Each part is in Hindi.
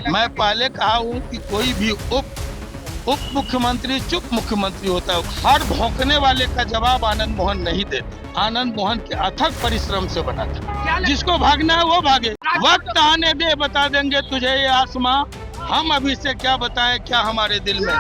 मैं पहले कहा हूँ कि कोई भी उप मुख्यमंत्री चुप मुख्यमंत्री होता है। हर भौंकने वाले का जवाब आनंद मोहन नहीं देते। आनंद मोहन के अथक परिश्रम से बना था। जिसको भागना है वो भागे। वक्त आने दे, बता देंगे तुझे ये आसमां। हम अभी से क्या बताएं क्या हमारे दिल में।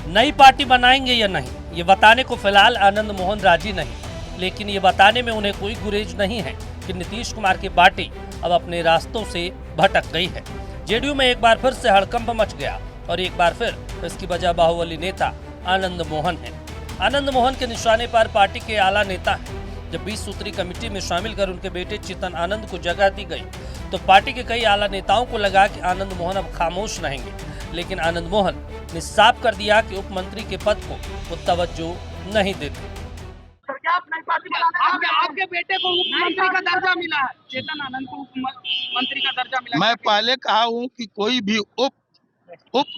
नई पार्टी बनाएंगे या नहीं, ये बताने को फिलहाल आनंद मोहन राजी नहीं, लेकिन ये बताने में उन्हें कोई गुरेज नहीं है कि नीतीश कुमार की पार्टी अब अपने रास्तों से भटक गई है। जेडीयू में एक बार फिर से हड़कंप मच गया और एक बार फिर इसकी वजह बाहुबली नेता आनंद मोहन है। आनंद मोहन के निशाने पर पार्टी के आला नेता हैं। जब 20 सूत्री कमेटी में शामिल कर उनके बेटे चेतन आनंद को जगह दी गई तो पार्टी के कई आला नेताओं को लगा कि आनंद मोहन अब खामोश रहेंगे, लेकिन आनंद मोहन ने साफ कर दिया कि उप मंत्री के पद को वो तवज्जो नहीं देते। आपके बेटे को मुख्यमंत्री का दर्जा मिला है, चेतन आनंद को मुख्यमंत्री का दर्जा मिला है। मैं पहले कहा हूँ कि कोई भी उप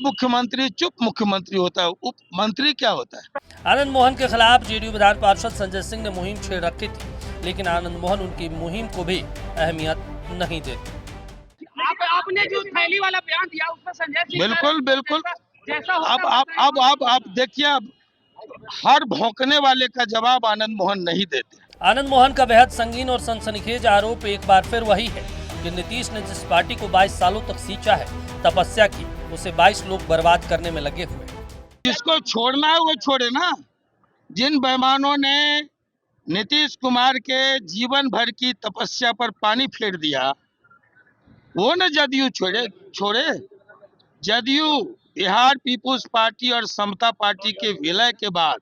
मुख्यमंत्री चुप मुख्यमंत्री होता है। उप मंत्री क्या होता है? आनंद मोहन के खिलाफ जेडीयू विधान पार्षद संजय सिंह ने मुहिम छेड़ रखी थी, लेकिन आनंद मोहन उनकी मुहिम को भी अहमियत नहीं देते। आपने जो थैली वाला बयान दिया उसमें संजय सिंह बिल्कुल जैसा अब देखिए, अब हर भौंकने वाले का जवाब आनंद मोहन नहीं देते। आनंद मोहन का बेहद संगीन और सनसनीखेज आरोप एक बार फिर वही है कि नीतीश ने जिस पार्टी को 22 सालों तक सींचा है, तपस्या की, उसे 22 लोग बर्बाद करने में लगे हुए। जिसको छोड़ना है वो छोड़े ना। जिन बेईमानों ने नीतीश कुमार के जीवन भर की तपस्या पर पानी फेर दिया, वो न जदयू छोड़े। जदयू बिहार पीपुल्स पार्टी और समता पार्टी के विलय के बाद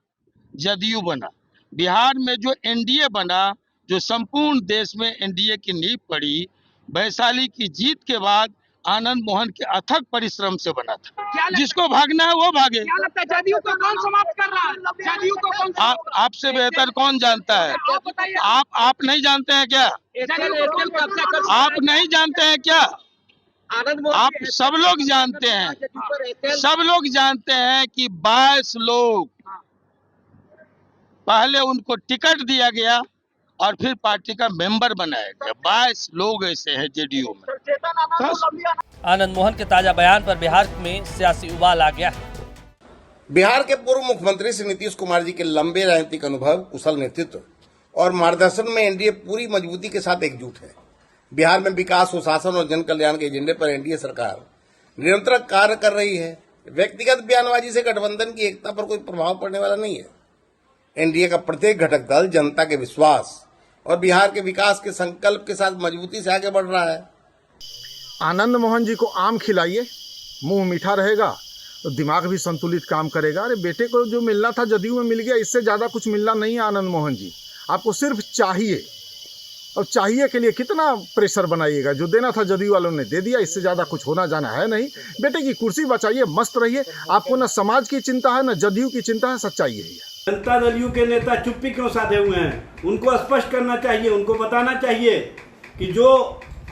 जदयू बना। बिहार में जो एनडीए बना, जो संपूर्ण देश में एनडीए की नींव पड़ी, वैशाली की जीत के बाद आनंद मोहन के अथक परिश्रम से बना था। जिसको भागना है वो भागे। क्या लगता है जदयू को कौन समाप्त कर रहा है? जदयू को कौन आपसे बेहतर कौन जानता है? आप नहीं जानते हैं क्या? आप नहीं जानते हैं क्या? आप सब लोग जानते हैं। सब लोग जानते हैं कि 22 लोग पहले उनको टिकट दिया गया और फिर पार्टी का मेंबर बनाया गया। 22 लोग ऐसे हैं जेडीयू में। आनंद मोहन के ताजा बयान पर बिहार में सियासी उबाल आ गया है। बिहार के पूर्व मुख्यमंत्री श्री नीतीश कुमार जी के लंबे राजनीतिक अनुभव, कुशल नेतृत्व और मार्गदर्शन में एनडीए पूरी मजबूती के साथ एकजुट है। बिहार में विकास, सुशासन और जन कल्याण के एजेंडे पर एनडीए सरकार निरंतर कार्य कर रही है। व्यक्तिगत बयानबाजी से गठबंधन की एकता पर कोई प्रभाव पड़ने वाला नहीं है। एनडीए का प्रत्येक घटक दल जनता के विश्वास और बिहार के विकास के संकल्प के साथ मजबूती से आगे बढ़ रहा है। आनंद मोहन जी को आम खिलाइए, मुंह मीठा रहेगा तो दिमाग भी संतुलित काम करेगा। अरे बेटे को जो मिलना था जदयू में मिल गया, इससे ज़्यादा कुछ मिलना नहीं है। आनंद मोहन जी, आपको सिर्फ चाहिए, और चाहिए के लिए कितना प्रेशर बनाइएगा। जो देना था जदयू वालों ने दे दिया, इससे ज़्यादा कुछ होना जाना है नहीं। बेटे की कुर्सी बचाइए, मस्त रहिए। आपको न समाज की चिंता है न जदयू की चिंता है, सच्चाई यही है। जनता दल के नेता चुप्पी क्यों साधे हुए हैं? उनको स्पष्ट करना चाहिए, उनको बताना चाहिए कि जो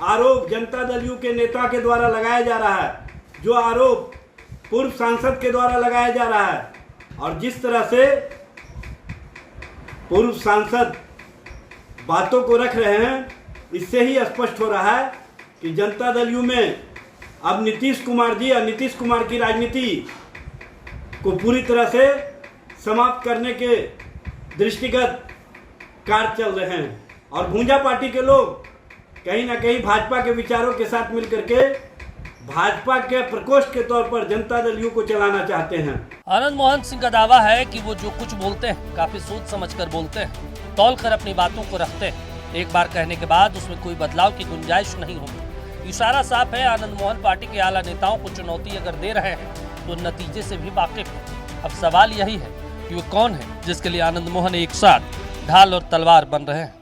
आरोप जनता दल के नेता के द्वारा लगाया जा रहा है, जो आरोप पूर्व सांसद के द्वारा लगाया जा रहा है, और जिस तरह से पूर्व सांसद बातों को रख रहे हैं, इससे ही स्पष्ट हो रहा है कि जनता दल में अब नीतीश कुमार जी और नीतीश कुमार की राजनीति को पूरी तरह से समाप्त करने के दृष्टिगत कार्य चल रहे हैं। और भूंजा पार्टी के लोग कहीं ना कहीं भाजपा के विचारों के साथ मिलकर के भाजपा के प्रकोष्ठ के तौर पर जनता दल को चलाना चाहते हैं। आनंद मोहन सिंह का दावा है कि वो जो कुछ बोलते हैं काफी सोच समझकर बोलते हैं, तौल कर अपनी बातों को रखते हैं। एक बार कहने के बाद उसमें कोई बदलाव की गुंजाइश नहीं होगी। इशारा साफ है, आनंद मोहन पार्टी के आला नेताओं को चुनौती अगर दे रहे हैं तो नतीजे से भी वाकिफ है। अब सवाल यही है कि वो कौन है जिसके लिए आनंद मोहन एक साथ ढाल और तलवार बन रहे हैं।